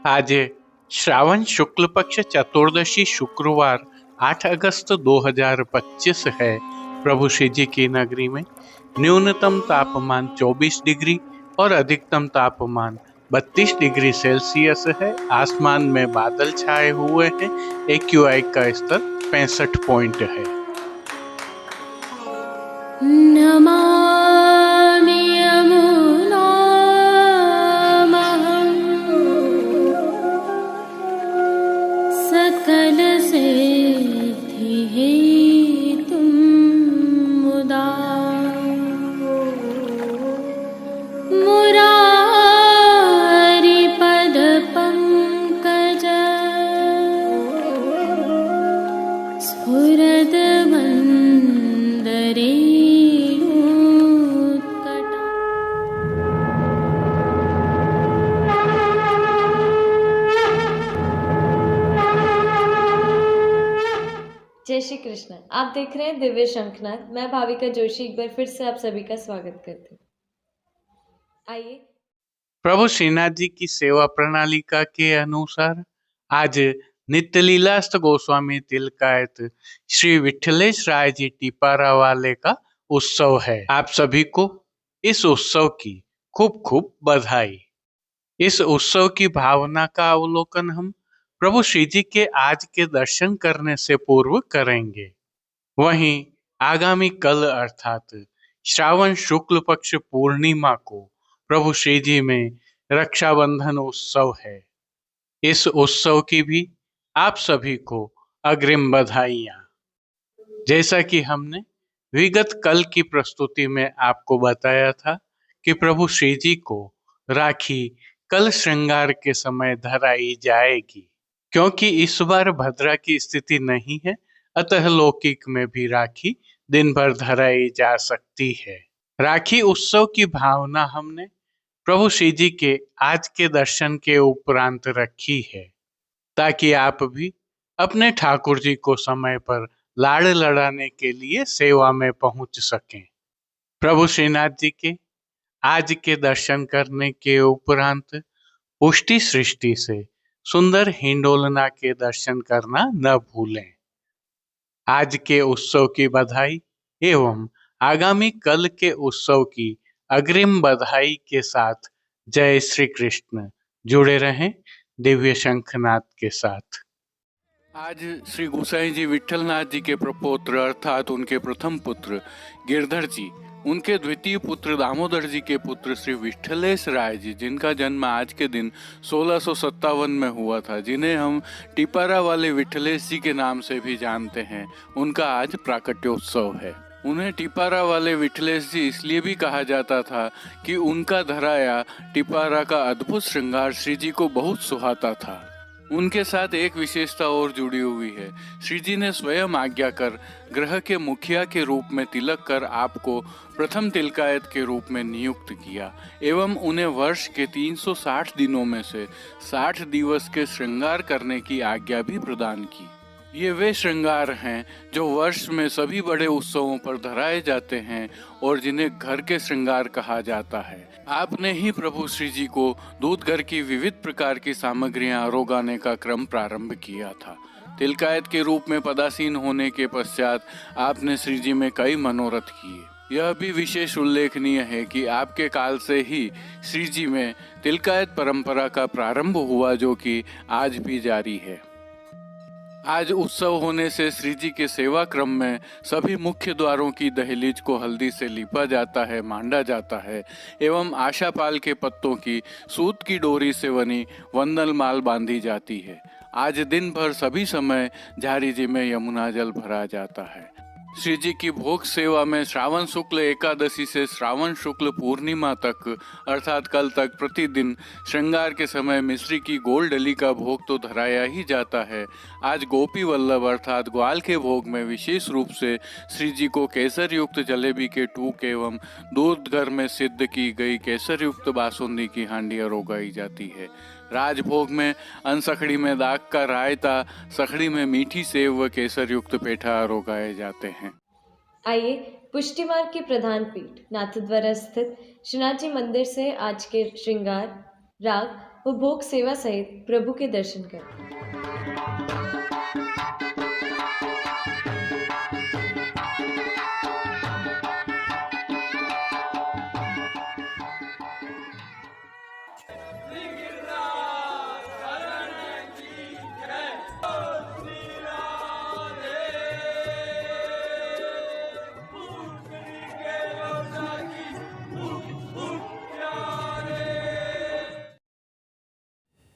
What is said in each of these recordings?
आज श्रावण शुक्ल पक्ष चतुर्दशी शुक्रवार 8 अगस्त 2025 है। प्रभु श्री जी की नगरी में न्यूनतम तापमान 24 डिग्री और अधिकतम तापमान 32 डिग्री सेल्सियस है। आसमान में बादल छाए हुए हैं। AQI का स्तर 65 पॉइंट है। नमामि यमुनामहं सकलसिद्धिहेतुं मुदा मुरारिपदपङ्कज स्फुरद्वन्दरे जय श्री कृष्ण। आप देख रहे हैं दिव्य शंखनाद। मैं भाविका जोशी एक बार फिर से आप सभी का स्वागत करती हूँ। आइए, प्रभु श्रीनाथ जी की सेवा प्रणालिका के अनुसार आज नित्य लीलास्त गोस्वामी तिलकायत श्री विठलेश राय जी टिपारा वाले का उत्सव है। आप सभी को इस उत्सव की खूब खूब बधाई। इस उत्सव की भावना का अवलोकन हम प्रभु श्री जी के आज के दर्शन करने से पूर्व करेंगे। वहीं आगामी कल अर्थात श्रावण शुक्ल पक्ष पूर्णिमा को प्रभु श्री जी में रक्षाबंधन उत्सव है। इस उत्सव की भी आप सभी को अग्रिम बधाइयाँ। जैसा कि हमने विगत कल की प्रस्तुति में आपको बताया था कि प्रभु श्री जी को राखी कल श्रृंगार के समय धराई जाएगी, क्योंकि इस बार भद्रा की स्थिति नहीं है, अतः लौकिक में भी राखी दिन भर धराई जा सकती है। राखी उत्सव की भावना हमने प्रभु श्री जी के आज के दर्शन के उपरांत रखी है, ताकि आप भी अपने ठाकुर जी को समय पर लाड़ लड़ाने के लिए सेवा में पहुंच सकें। प्रभु श्रीनाथ जी के आज के दर्शन करने के उपरांत पुष्टि सृष्टि से सुंदर हिंडोलना के दर्शन करना न भूलें। आज के उत्सव की बधाई एवं आगामी कल के उत्सव की अग्रिम बधाई के साथ जय श्री कृष्ण। जुड़े रहें दिव्य शंखनाद के साथ। आज श्री गोसाई जी विठलनाथ जी के प्रपौत्र अर्थात उनके प्रथम पुत्र गिरधर जी, उनके द्वितीय पुत्र दामोदर जी के पुत्र श्री विठलेश राय जी, जिनका जन्म आज के दिन 1657 में हुआ था, जिन्हें हम टिपारा वाले विठलेश जी के नाम से भी जानते हैं, उनका आज प्राकट्योत्सव है। उन्हें टिपारा वाले विठलेश जी इसलिए भी कहा जाता था कि उनका धराया टिपारा का अद्भुत श्रृंगार श्री जी को बहुत सुहाता था। उनके साथ एक विशेषता और जुड़ी हुई है। श्री जी ने स्वयं आज्ञा कर ग्रह के मुखिया के रूप में तिलक कर आपको प्रथम तिलकायत के रूप में नियुक्त किया एवं उन्हें वर्ष के 360 दिनों में से 60 दिवस के श्रृंगार करने की आज्ञा भी प्रदान की। ये वे श्रृंगार हैं जो वर्ष में सभी बड़े उत्सवों पर धराए जाते हैं और जिन्हें घर के श्रृंगार कहा जाता है। आपने ही प्रभु श्री जी को दूध घर की विविध प्रकार की सामग्रियां आरोगाने का क्रम प्रारंभ किया था। तिलकायत के रूप में पदासीन होने के पश्चात आपने श्री जी में कई मनोरथ किए। यह भी विशेष उल्लेखनीय है कि आपके काल से ही श्री जी में तिलकायत परंपरा का प्रारंभ हुआ, जो कि आज भी जारी है। आज उत्सव होने से श्री जी के सेवा क्रम में सभी मुख्य द्वारों की दहलीज को हल्दी से लीपा जाता है, मांडा जाता है एवं आशापाल के पत्तों की सूत की डोरी से बनी वंदन माल बांधी जाती है। आज दिन भर सभी समय झारी जी में यमुना जल भरा जाता है। श्री जी की भोग सेवा में श्रावण शुक्ल एकादशी से श्रावण शुक्ल पूर्णिमा तक अर्थात कल तक प्रतिदिन श्रृंगार के समय मिश्री की गोल डली का भोग तो धराया ही जाता है। आज गोपी वल्लभ अर्थात ग्वाल के भोग में विशेष रूप से श्री जी को केसर युक्त जलेबी के टूक एवं दूध घर में सिद्ध की गई केसर युक्त बासुंदी की हांडियां रोगाई जाती है। राजभोग में अनसखड़ी में दाग का रायता, सखड़ी में मीठी सेव व केसर युक्त पेठा रोगाए जाते हैं। आइए, पुष्टि मार्ग की प्रधान पीठ नाथद्वारा स्थित श्रीनाथ जी मंदिर से आज के श्रृंगार राग वो भोग सेवा सहित प्रभु के दर्शन करते हैं।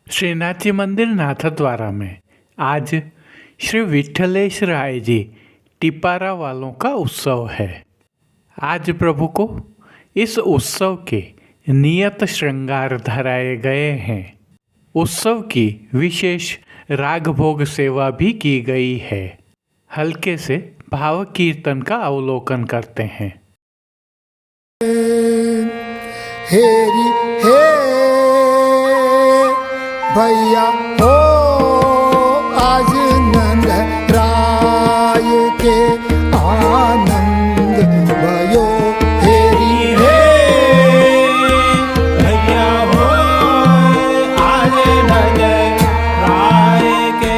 श्रीनाथ जी मंदिर नाथद्वारा में आज श्री विठलेश राय जी टिपारा वालों का उत्सव है। आज प्रभु को इस उत्सव के नियत श्रृंगार धराए गए हैं। उत्सव की विशेष राग भोग सेवा भी की गई है। हल्के से भाव कीर्तन का अवलोकन करते हैं। हेरी हे भैया हो आज नंद राय के आनंद भयो। हेरी हे भैया हो आज नंद राय के।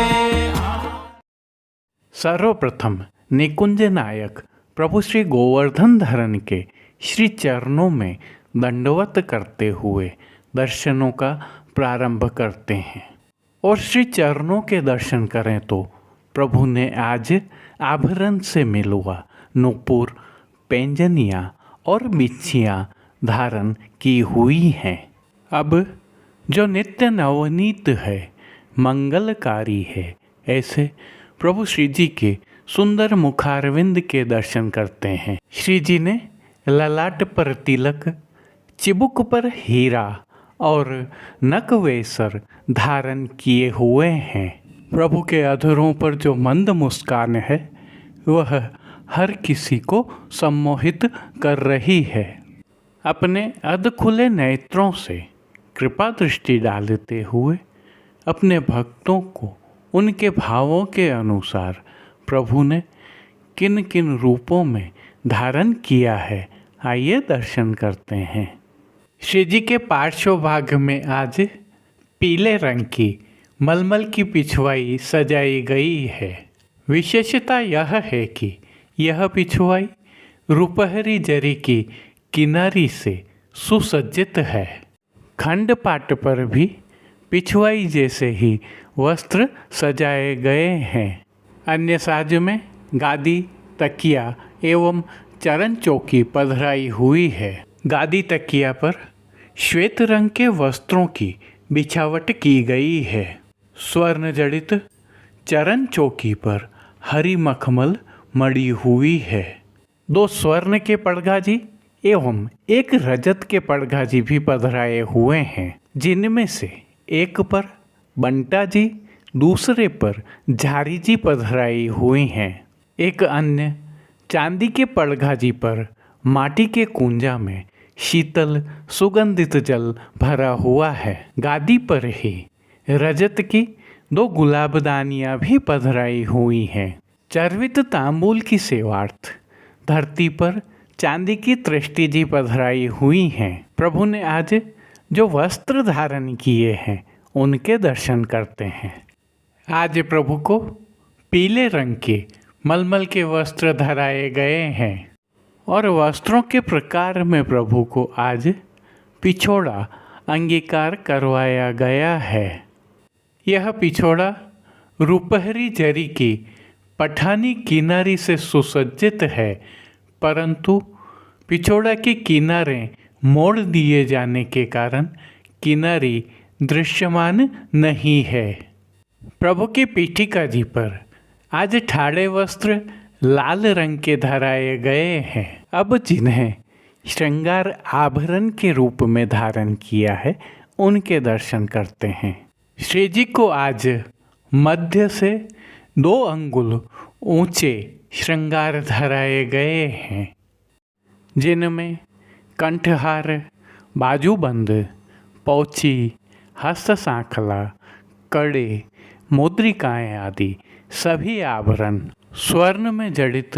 सर्वप्रथम निकुंज नायक प्रभु श्री गोवर्धन धरन के श्री चरणों में दंडवत करते हुए दर्शनों का प्रारंभ करते हैं। और श्री चरणों के दर्शन करें तो प्रभु ने आज आभरण से मिलुआ नूपुर, पैंजनियाँ और बिच्छियाँ धारण की हुई हैं। अब जो नित्य नवनीत है, मंगलकारी है, ऐसे प्रभु श्री जी के सुंदर मुखारविंद के दर्शन करते हैं। श्री जी ने ललाट पर तिलक, चिबुक पर हीरा और नकवेसर धारण किए हुए हैं। प्रभु के अधरों पर जो मंद मुस्कान है वह हर किसी को सम्मोहित कर रही है। अपने अध खुले नेत्रों से कृपा दृष्टि डालते हुए अपने भक्तों को उनके भावों के अनुसार प्रभु ने किन किन रूपों में धारण किया है, आइए दर्शन करते हैं। श्री जी के पार्श्व भाग में आज पीले रंग की मलमल की पिछवाई सजाई गई है। विशेषता यह है कि यह पिछवाई रुपहरी जरी की किनारी से सुसज्जित है। खंड पाट पर भी पिछवाई जैसे ही वस्त्र सजाए गए हैं। अन्य साज में गादी, तकिया एवं चरण चौकी पधराई हुई है। गादी तकिया पर श्वेत रंग के वस्त्रों की बिछावट की गई है। स्वर्ण जड़ित चरण चौकी पर हरी मखमल मड़ी हुई है। 2 स्वर्ण के पड़गाजी एवं 1 रजत के पड़गाजी भी पधराए हुए हैं, जिनमें से एक पर बंटा जी, दूसरे पर झारी जी पधराई हुई हैं। एक अन्य चांदी के पड़गाजी पर माटी के कुंजा में शीतल सुगंधित जल भरा हुआ है। गादी पर ही रजत की 2 गुलाबदानियाँ भी पधराई हुई हैं। चर्वित तांबूल की सेवार्थ धरती पर चांदी की तृष्टि जी पधराई हुई हैं। प्रभु ने आज जो वस्त्र धारण किए हैं उनके दर्शन करते हैं। आज प्रभु को पीले रंग के मलमल के वस्त्र धराए गए हैं और वस्त्रों के प्रकार में प्रभु को आज पिछोड़ा अंगीकार करवाया गया है। यह पिछोड़ा रुपहरी जरी की पठानी किनारी से सुसज्जित है, परंतु पिछोड़ा के किनारे मोड़ दिए जाने के कारण किनारी दृश्यमान नहीं है। प्रभु की पीठिका जी पर आज ठाड़े वस्त्र लाल रंग के धराए गए हैं। अब जिन्हें श्रृंगार आभरण के रूप में धारण किया है उनके दर्शन करते हैं। श्री जी को आज मध्य से 2 अंगुल ऊंचे श्रृंगार धराए गए हैं, जिनमें कंठहार, बाजूबंद, पौची, हस्त सांखला, कड़े, मुद्रिकाएं आदि सभी आभरण स्वर्ण में जड़ित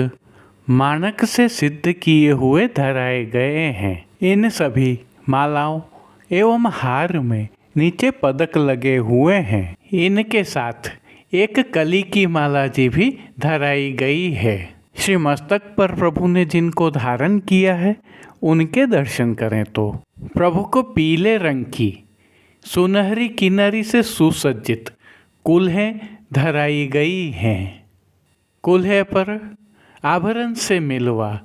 मानक से सिद्ध किए हुए धराए गए हैं। इन सभी मालाओं एवं हार में नीचे पदक लगे हुए हैं। इनके साथ एक कली की माला जी भी धराई गई है। श्री मस्तक पर प्रभु ने जिनको धारण किया है उनके दर्शन करें तो प्रभु को पीले रंग की सुनहरी किनारी से सुसज्जित कुल्हें धराई गई हैं। कुल्हे पर आभरण से मिलवा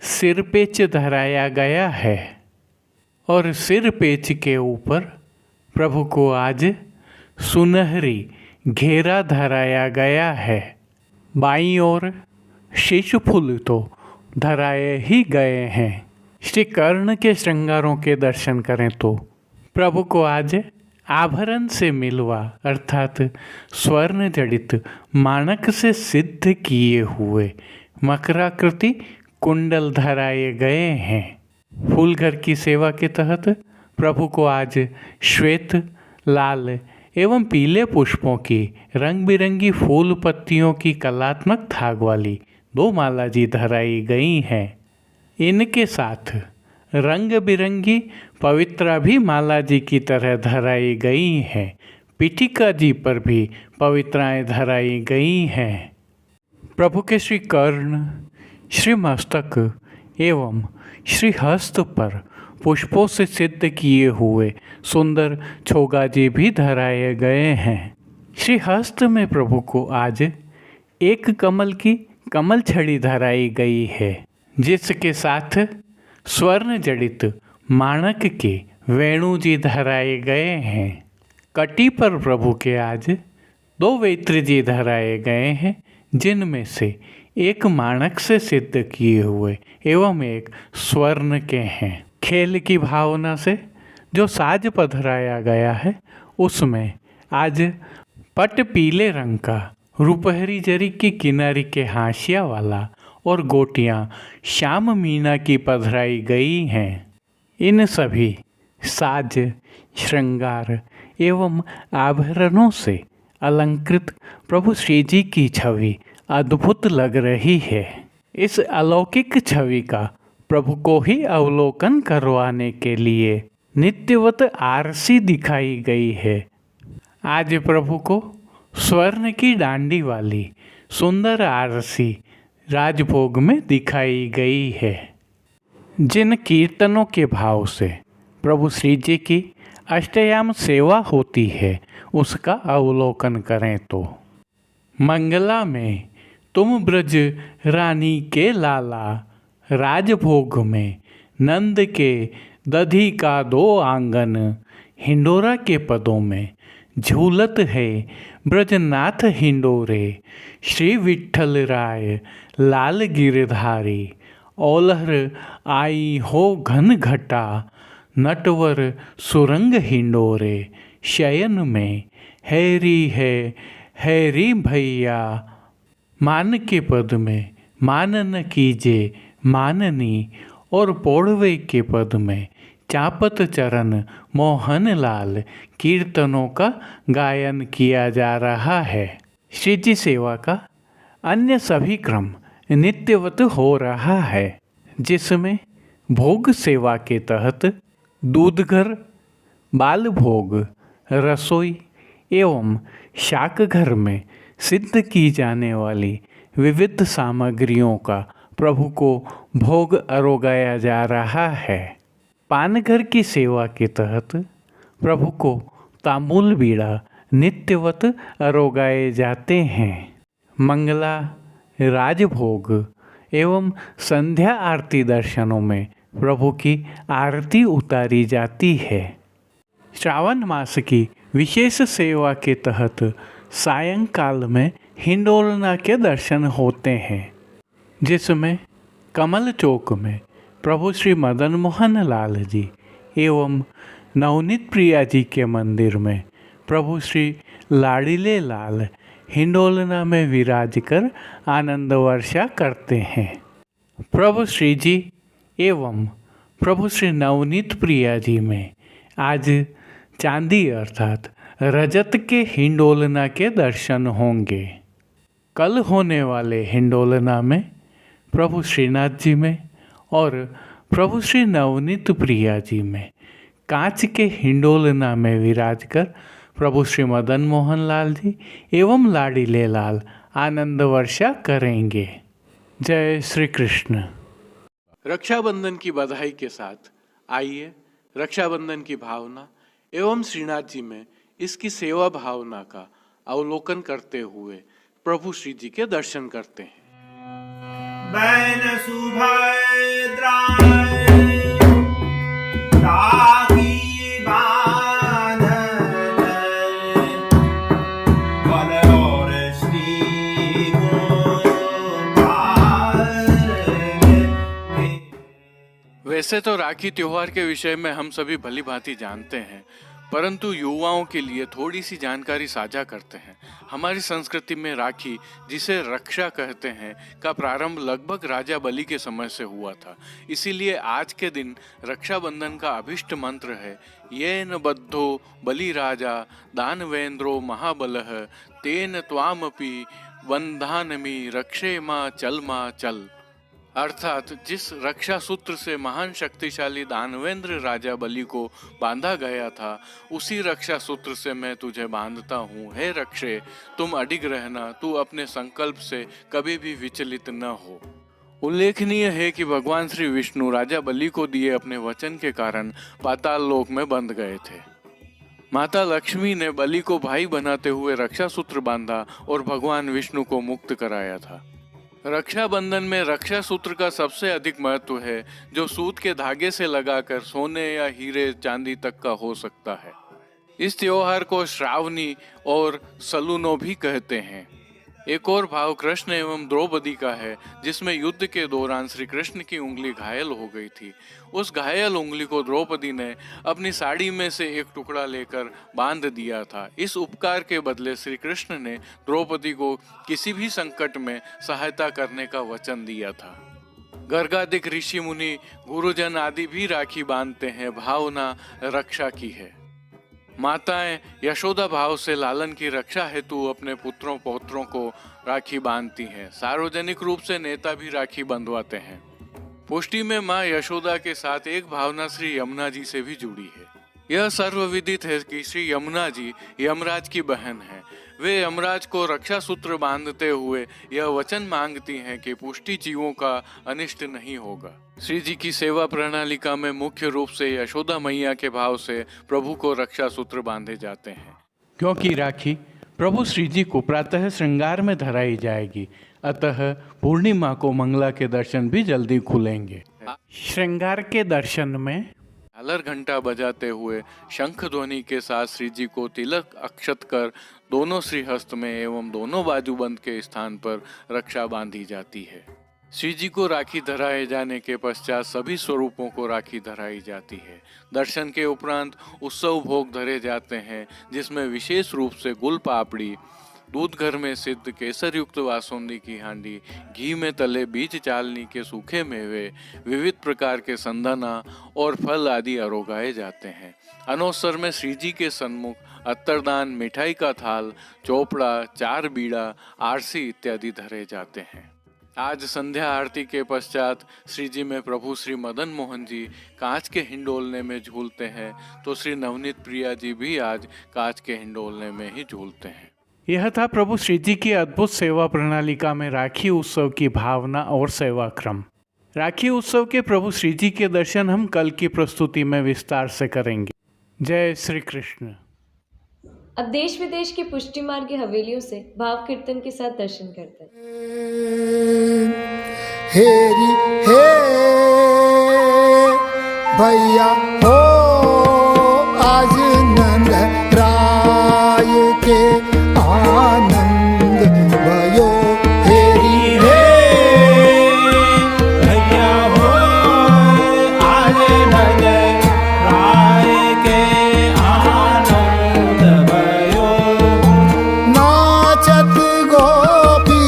सिर पेच धराया गया है और सिर पेच के ऊपर प्रभु को आज सुनहरी घेरा धराया गया है। बाईं ओर शीश फूल तो धराए ही गए हैं। श्री कर्ण के श्रृंगारों के दर्शन करें तो प्रभु को आज आभरण से मिलवा अर्थात स्वर्ण जड़ित माणक से सिद्ध किए हुए मकराकृति कुंडल धराए गए हैं। फूलघर की सेवा के तहत प्रभु को आज श्वेत, लाल एवं पीले पुष्पों की रंग बिरंगी फूल पत्तियों की कलात्मक थाग वाली 2 माला जी धराई गई हैं। इनके साथ रंग बिरंगी पवित्रा भी माला जी की तरह धराई गई हैं। पीठिका जी पर भी पवित्राएं धराई गई हैं। प्रभु के श्री कर्ण, श्री मस्तक एवं श्री हस्त पर पुष्पों से सिद्ध किए हुए सुंदर छोगा जी भी धराए गए हैं। श्री हस्त में प्रभु को आज एक कमल की कमल छड़ी धराई गई है, जिसके साथ स्वर्ण जड़ित माणक के वेणु जी धराए गए हैं। कटी पर प्रभु के आज 2 वेत्र जी धराए गए हैं, जिनमें से एक माणक से सिद्ध किए हुए एवं एक स्वर्ण के हैं। खेल की भावना से जो साज पधराया गया है उसमें आज पट पीले रंग का रुपहरी जरी की किनारी के हाशिया वाला और गोटियां श्याम मीना की पधराई गई हैं। इन सभी साज, श्रृंगार एवं आभरणों से अलंकृत प्रभु श्री जी की छवि अद्भुत लग रही है। इस अलौकिक छवि का प्रभु को ही अवलोकन करवाने के लिए नित्यवत आरसी दिखाई गई है। आज प्रभु को स्वर्ण की डांडी वाली सुंदर आरसी राजभोग में दिखाई गई है। जिन कीर्तनों के भाव से प्रभु श्री जी की अष्टयाम सेवा होती है उसका अवलोकन करें तो मंगला में तुम ब्रज रानी के लाला, राजभोग में नंद के दधी का 2 आंगन, हिंडोरा के पदों में झूलत है ब्रजनाथ हिंडोरे, श्री विठ्ठल राय लाल गिरधारी, ओलहर आई हो घन घटा, नटवर सुरंग हिंडोरे, शयन में हैरी है हैरी भैया, मान के पद में मानन कीजे माननी और पौड़वे के पद में चापत चरण मोहन लाल कीर्तनों का गायन किया जा रहा है। श्री जी सेवा का अन्य सभी क्रम नित्यवत हो रहा है, जिसमें भोग सेवा के तहत दूधघर, बाल भोग, रसोई एवं शाक घर में सिद्ध की जाने वाली विविध सामग्रियों का प्रभु को भोग अरोगाया जा रहा है। पानघर की सेवा के तहत प्रभु को तांबूल बीड़ा नित्यवत अरोगाए जाते हैं। मंगला, राजभोग एवं संध्या आरती दर्शनों में प्रभु की आरती उतारी जाती है। श्रावण मास की विशेष सेवा के तहत सायंकाल में हिंडोलना के दर्शन होते हैं, जिसमें कमल चौक में प्रभु श्री मदन मोहन लाल जी एवं नवनीत प्रिया जी के मंदिर में प्रभु श्री लाड़ीले लाल हिंडोलना में विराज कर आनंद वर्षा करते हैं। प्रभु श्री जी एवं प्रभु श्री नवनीत प्रिया जी में आज चांदी अर्थात रजत के हिंडोलना के दर्शन होंगे। कल होने वाले हिंडोलना में प्रभु श्रीनाथ जी में और प्रभु श्री नवनीत प्रिया जी में कांच के हिंडोलना में विराज कर प्रभु श्री मदन मोहन लाल जी एवं लाडीले लाल आनंद वर्षा करेंगे। जय श्री कृष्ण। रक्षाबंधन की बधाई के साथ आइए रक्षाबंधन की भावना एवं श्रीनाथ जी में इसकी सेवा भावना का अवलोकन करते हुए प्रभु श्री जी के दर्शन करते हैं। बैन सुभद्राय राखी बांधन बल और श्री वैसे तो राखी त्योहार के विषय में हम सभी भली भांति जानते हैं, परंतु युवाओं के लिए थोड़ी सी जानकारी साझा करते हैं। हमारी संस्कृति में राखी, जिसे रक्षा कहते हैं, का प्रारंभ लगभग राजा बलि के समय से हुआ था। इसीलिए आज के दिन रक्षाबंधन का अभिष्ट मंत्र है, येन बद्धो बलि राजा दानवेंद्रो महाबलः तेन त्वामपि वंधानमि रक्षे मां चल। अर्थात जिस रक्षा सूत्र से महान शक्तिशाली दानवेंद्र राजा बलि को बांधा गया था, उसी रक्षा सूत्र से मैं तुझे बांधता हूँ। हे रक्षे, तुम अडिग रहना, तू अपने संकल्प से कभी भी विचलित न हो। उल्लेखनीय है कि भगवान श्री विष्णु राजा बलि को दिए अपने वचन के कारण पाताल लोक में बंध गए थे। माता लक्ष्मी ने बलि को भाई बनाते हुए रक्षा सूत्र बांधा और भगवान विष्णु को मुक्त कराया था। रक्षाबंधन में रक्षा सूत्र का सबसे अधिक महत्व है, जो सूत के धागे से लगाकर सोने या हीरे चांदी तक का हो सकता है। इस त्योहार को श्रावणी और सलूनो भी कहते हैं। एक और भाव कृष्ण एवं द्रौपदी का है, जिसमें युद्ध के दौरान श्री कृष्ण की उंगली घायल हो गई थी। उस घायल उंगली को द्रौपदी ने अपनी साड़ी में से एक टुकड़ा लेकर बांध दिया था। इस उपकार के बदले श्री कृष्ण ने द्रौपदी को किसी भी संकट में सहायता करने का वचन दिया था। गर्गादिक ऋषि मुनि, गुरुजन आदि भी राखी बांधते हैं। भावना रक्षा की है। माताएं यशोदा भाव से लालन की रक्षा हेतु अपने पुत्रों पौत्रों को राखी बांधती हैं। सार्वजनिक रूप से नेता भी राखी बंधवाते हैं। पुष्टि में मां यशोदा के साथ एक भावना श्री यमुना जी से भी जुड़ी है। यह सर्वविदित है कि श्री यमुना जी यमराज की बहन है। वे यमराज को रक्षा सूत्र बांधते हुए यह वचन मांगती हैं कि पुष्टि जीवों का अनिष्ट नहीं होगा। श्री जी की सेवा प्रणालिका में मुख्य रूप से यशोदा मैया के भाव से प्रभु को रक्षा सूत्र बांधे जाते हैं। क्योंकि राखी प्रभु श्री जी को प्रातः श्रृंगार में धराई जाएगी, अतः पूर्णिमा को मंगला के दर्शन भी जल्दी खुलेंगे। श्रृंगार के दर्शन में झालर घंटा बजाते हुए शंख ध्वनि के साथ श्री जी को तिलक अक्षत कर दोनों श्रीहस्त में एवं दोनों बाजूबंद के स्थान पर रक्षा बांधी जाती है। श्री जी को राखी धराए जाने के पश्चात सभी स्वरूपों को राखी धराई जाती है। दर्शन के उपरांत उत्सव भोग धरे जाते हैं, जिसमें विशेष रूप से गुल पापड़ी, दूध घर में सिद्ध केसर युक्त वासुंदी की हांडी, घी में तले बीज चालनी के सूखे मेवे, विविध प्रकार के संदना और फल आदि अरोगाए जाते हैं। अनोत्सर में श्री जी के सन्मुख अत्तरदान, मिठाई का थाल, चोपड़ा, चार बीड़ा, आरसी इत्यादि धरे जाते हैं। आज संध्या आरती के पश्चात श्री जी में प्रभु श्री मदन मोहन जी कांच के हिंडोलने में झूलते हैं, तो श्री नवनीत प्रिया जी भी आज कांच के हिंडोलने में ही झूलते हैं। यह था प्रभु श्री जी की अद्भुत सेवा प्रणालिका में राखी उत्सव की भावना और सेवा क्रम। राखी उत्सव के प्रभु श्री जी के दर्शन हम कल की प्रस्तुति में विस्तार से करेंगे। जय श्री कृष्ण। अब देश विदेश की पुष्टि मार्ग की हवेलियों से भाव कीर्तन के साथ दर्शन करते हैं। हेरी हे भैया हो आज नंद राय के आनंद भयो। हेरी हे भैया हो आज नंद राय के आनंद भयो। नाचत गोपी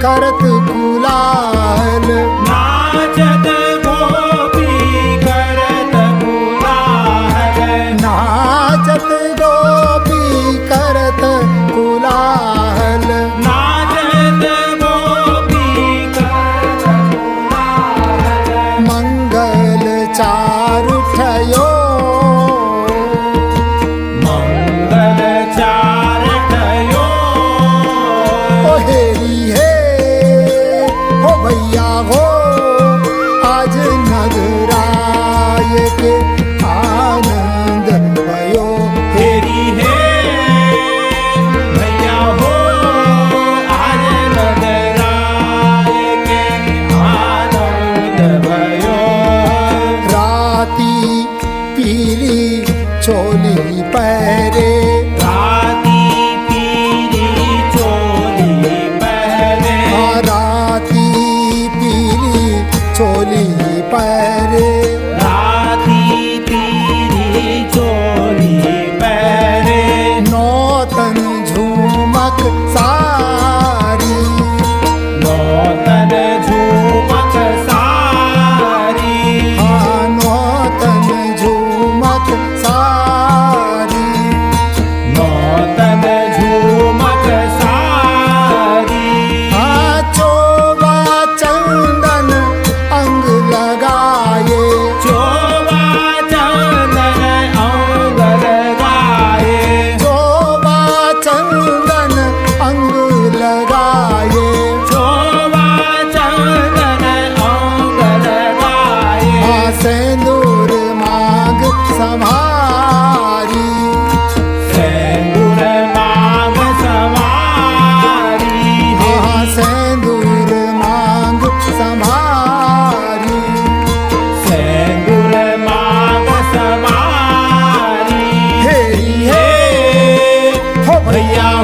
करत गुलाल, नाचत गोपी करत गुलाल।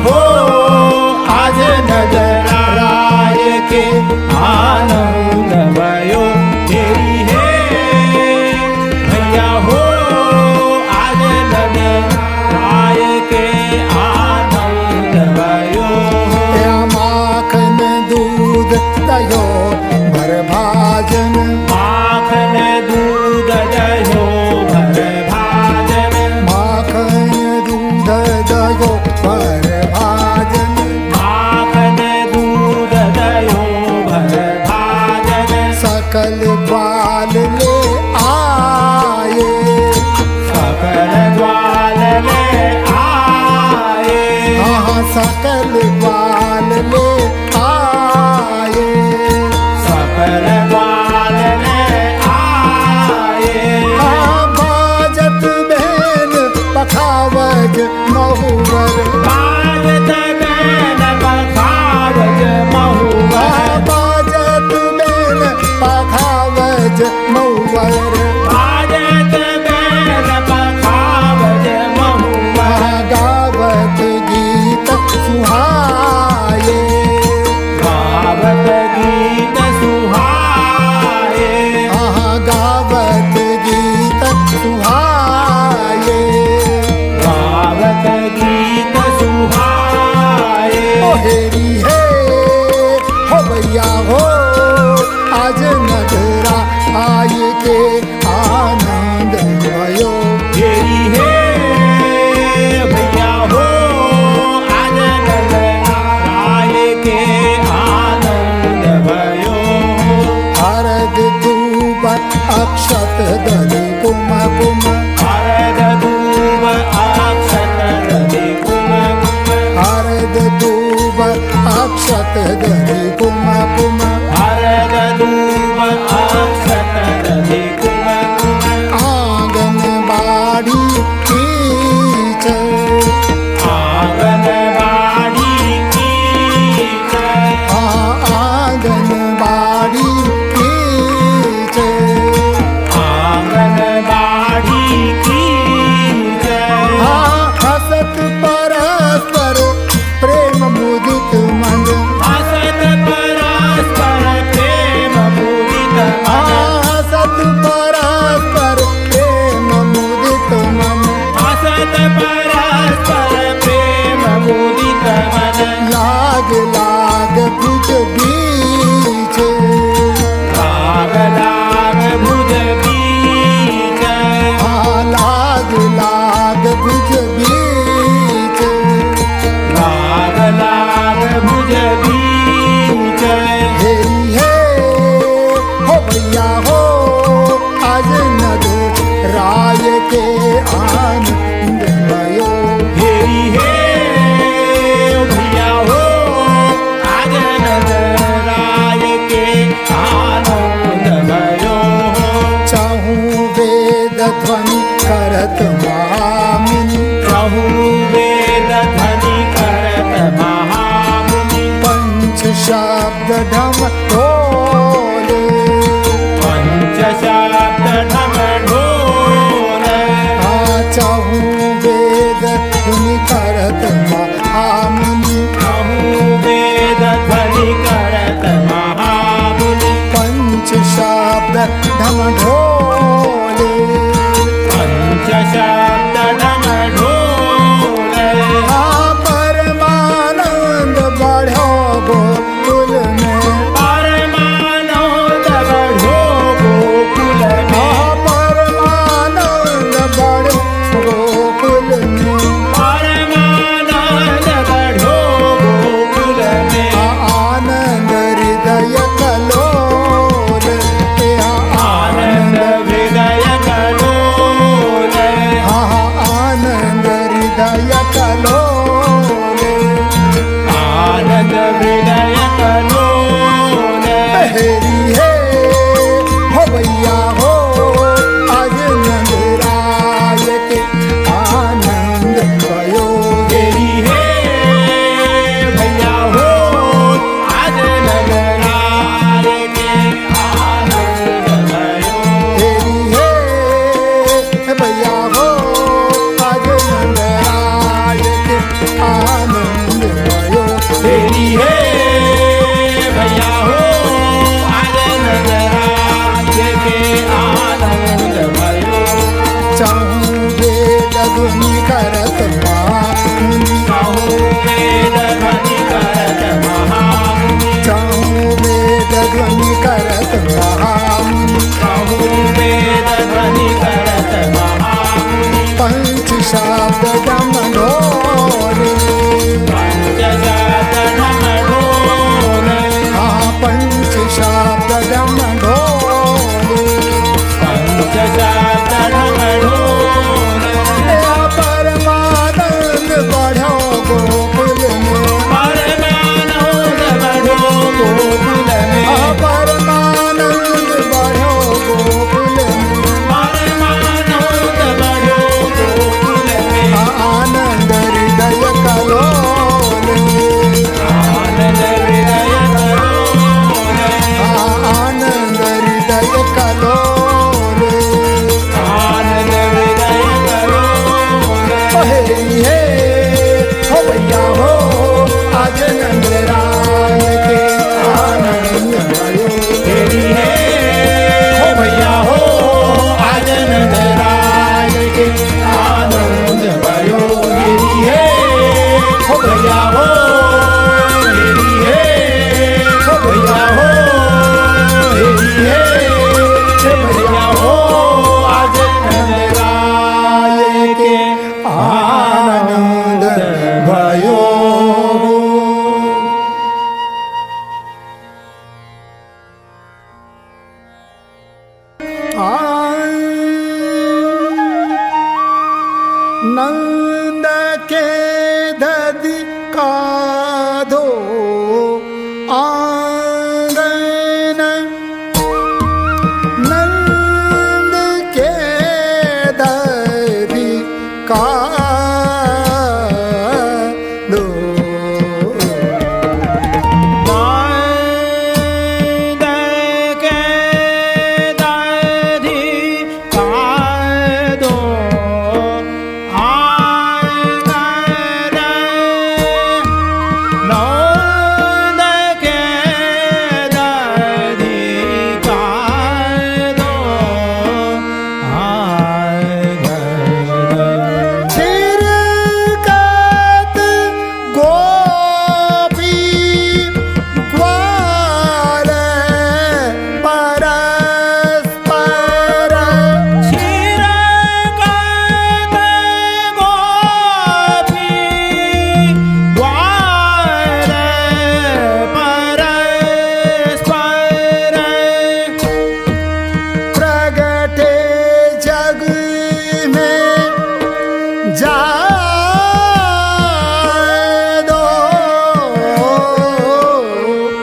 हो आज नगराय के आनंद भयो तेरी है भैया हो आज नगराय के आनंद भयो माखन दूध दयो भर भाजन माखन दूध दयो भर भाजन माखन दूध दयो भर भाजन माखन दूध दयो भर भाजन सकल ग्वाल ले आए सकल ग्वाल ले आए सकल ग्वाल ले आए सकल ग्वाल ले आए बाजत बहन पखावज महुवर बाजत बहन पखावज महुवर बाजत बहन पखावज महुवर बाजत बहन पखावज महुवर गावत गीत सुहाए गावत गीत सुहाए गावत गीत सुहाए गावत गीत सुहाए हेरी है हो भैया हो आज नगरा आए के आनंद भयो हेरी है भैया हो आज नगराय के आनंद भयो हरद दूब अक्षत दधि कुम कुम हरद दूब अक्षत दधि कुम कुम हरद दूब अक्षत दधि कुम कुम हरद दूब अक्षत दधि कुम कुम आंगन बाड़ी कीच आंगन बाड़ी कीच आंगन बाड़ी कीच आंगन बाड़ी कीच हसत परस्पर प्रेम मुदित मन हसत परस्पर प्रेम मुदित मन हसत परस्पर प्रेम मुदित मन हसत परस्पर प्रेम मुदित मन लाग लाग भुज बीच लाग लाग भुज बीच लाग लाग भुज बीच लाग लाग भुज बीच हेरी है हो भैया हो आज नगराय के आनंद भयो हेरी है भैया हो आज नगराय के आनंद भयो चाहूं वेद ध्वनि करत महामुनि चाहूं वेद ध्वनि करत महामुनि पंच शब्द ढम ढोले पंच शब्द ढम ढोले चाहूं वेद ध्वनि करत महामुनि चाहूं वेद ध्वनि करत महामुनि पंच शब्द ढम ढोले पंच शब्द ढम ढोले परमानंद बढ़ो गोकुल में परमानंद बढ़ो गोकुल में परमानंद बढ़ो गोकुल में परमानंद बढ़ो गोकुल में आनंद हृदय कलोल आनंद हृदय कलोल आनंद हृदय कलोल आनंद हृदय कलोल हेरी है हो भैया हो आज नगराय के आनंद भयो हेरी है भैया हो आज नगराय के आनंद भयो हेरी है भैया हो आज नगराय के काधो आंगन नंद के दरी काधो नंद के दरी काधो छिरकत गोपी ग्वाल परस्पर प्रगटे जग में जादो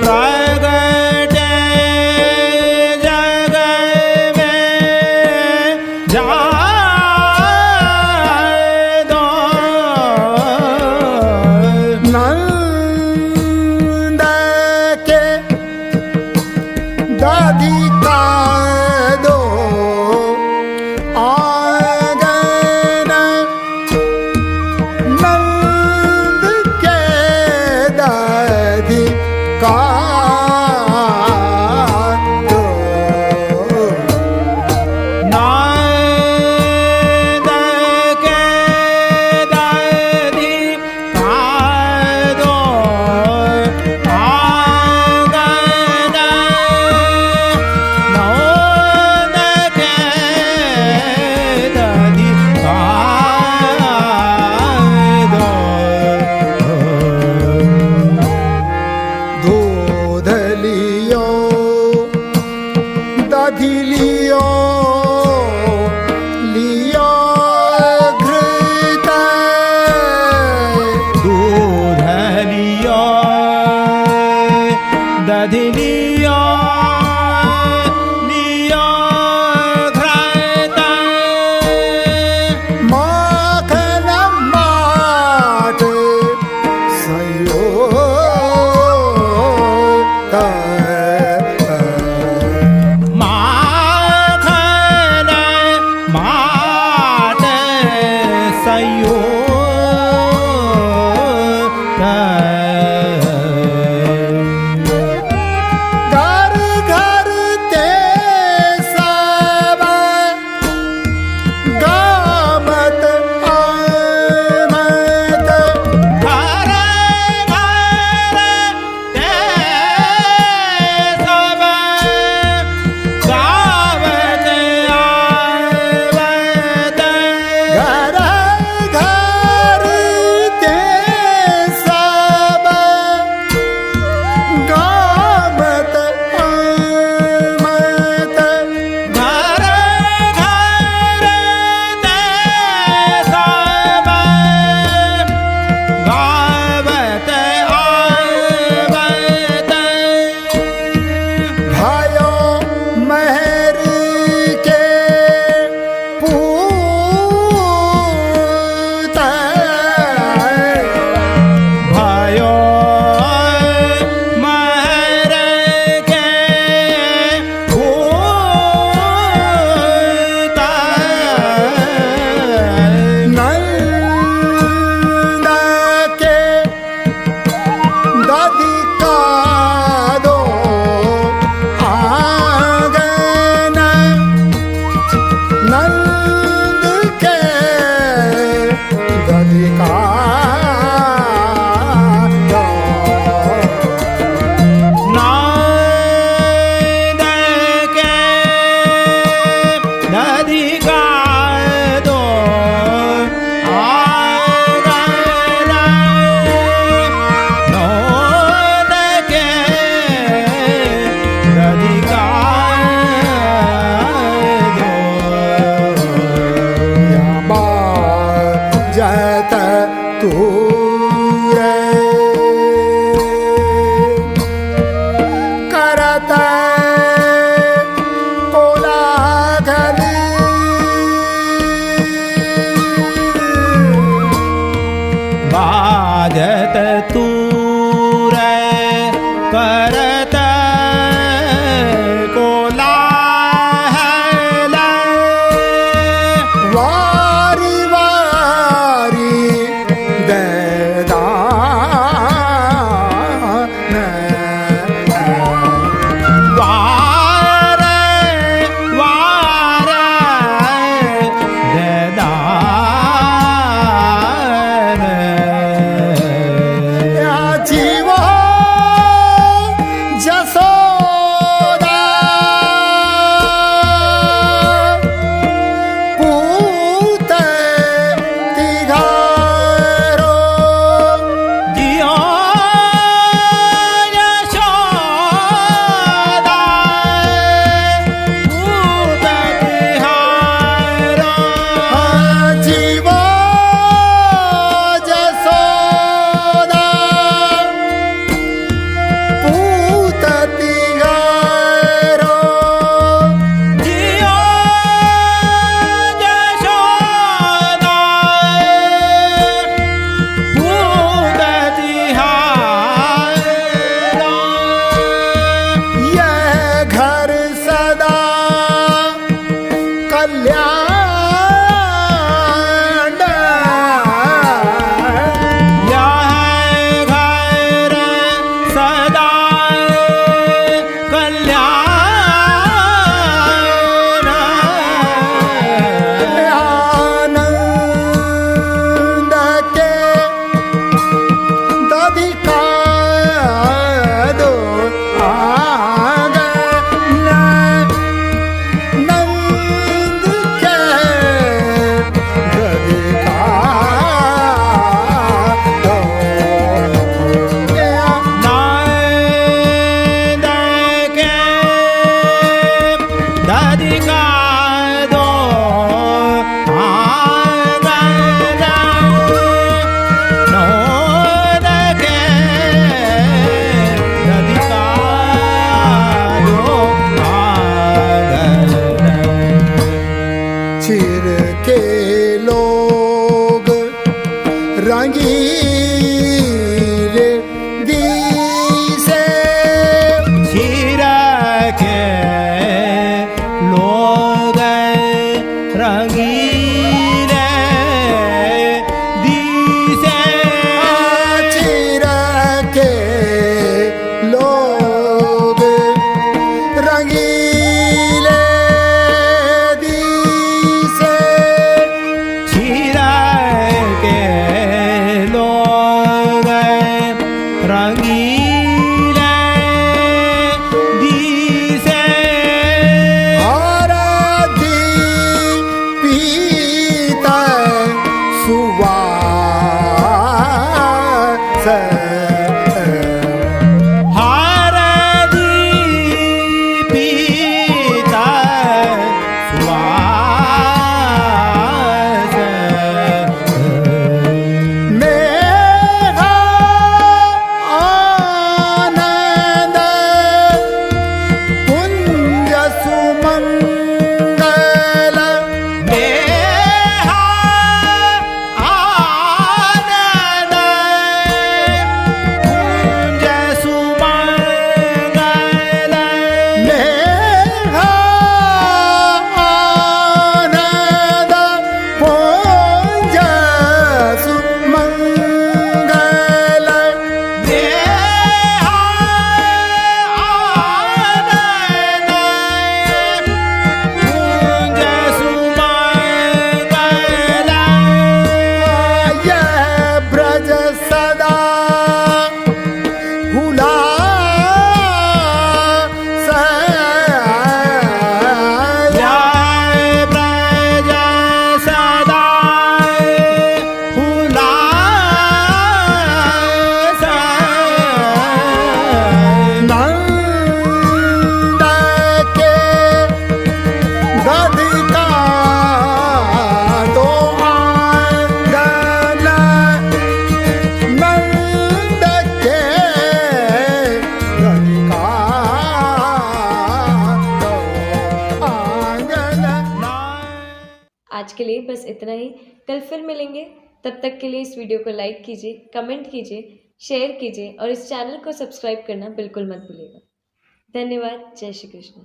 प्रगटे जग में जादो नंद के दादी कादो आंगन नंद के दादी कादो नंद के दादी कादो आंगन नंद के दादी कादो दूध लियो दधी लियो लियो घृत दूध लियो दधि लियो लियो घृत माखन माट सयो माखन माट सयो घर घर ते सब गामत आमद घर घर ते सब गावत आवत घर घर ते सब गामत आमद घर घर ते सब गावत आवत भायो महर के पूत भयो महर के भूत नंद के भगत तूर करत को लाहल वारी वारी दैदान वार वार देदान या जीवो जसोदा पूत तिघारो जियो यशोदा भूत तिहारो जीवो जसोदा पूत तिघारो जियो यशोदा भूत तिहारो यह घर सदा कल्याण यह घर सदा कल्याण आनंद के दधिका दो आंगन नंद के दधिका दो नाद के दधिका दो आंगन नोद के दधिका दो आंगन चिर के लोग रंगीले दिसे क्षीर के लोग रंगीले दिसे चिर के लोग रंगीले दिसे क्षीर के लोग रंगीले दिसे आराधी पीता सुवास हारदी पीता सुवास मेघा आनंद कुंज सुमंगल नेहा आनंद कुंज सुमंगल मेघा आनंद कुंज सुमंगल नेहा आनंद कुंज सुमंगल यह ब्रज सदा हुलास जय ब्रज सदा हुलास नंद के दधिका दो आंगन नंद के दधिका दो आंगन आज के लिए बस इतना ही। कल फिर मिलेंगे। तब तक के लिए इस वीडियो को लाइक कीजिए, कमेंट कीजिए, शेयर कीजिए और इस चैनल को सब्सक्राइब करना बिल्कुल मत भूलिएगा। धन्यवाद। जय श्री कृष्ण।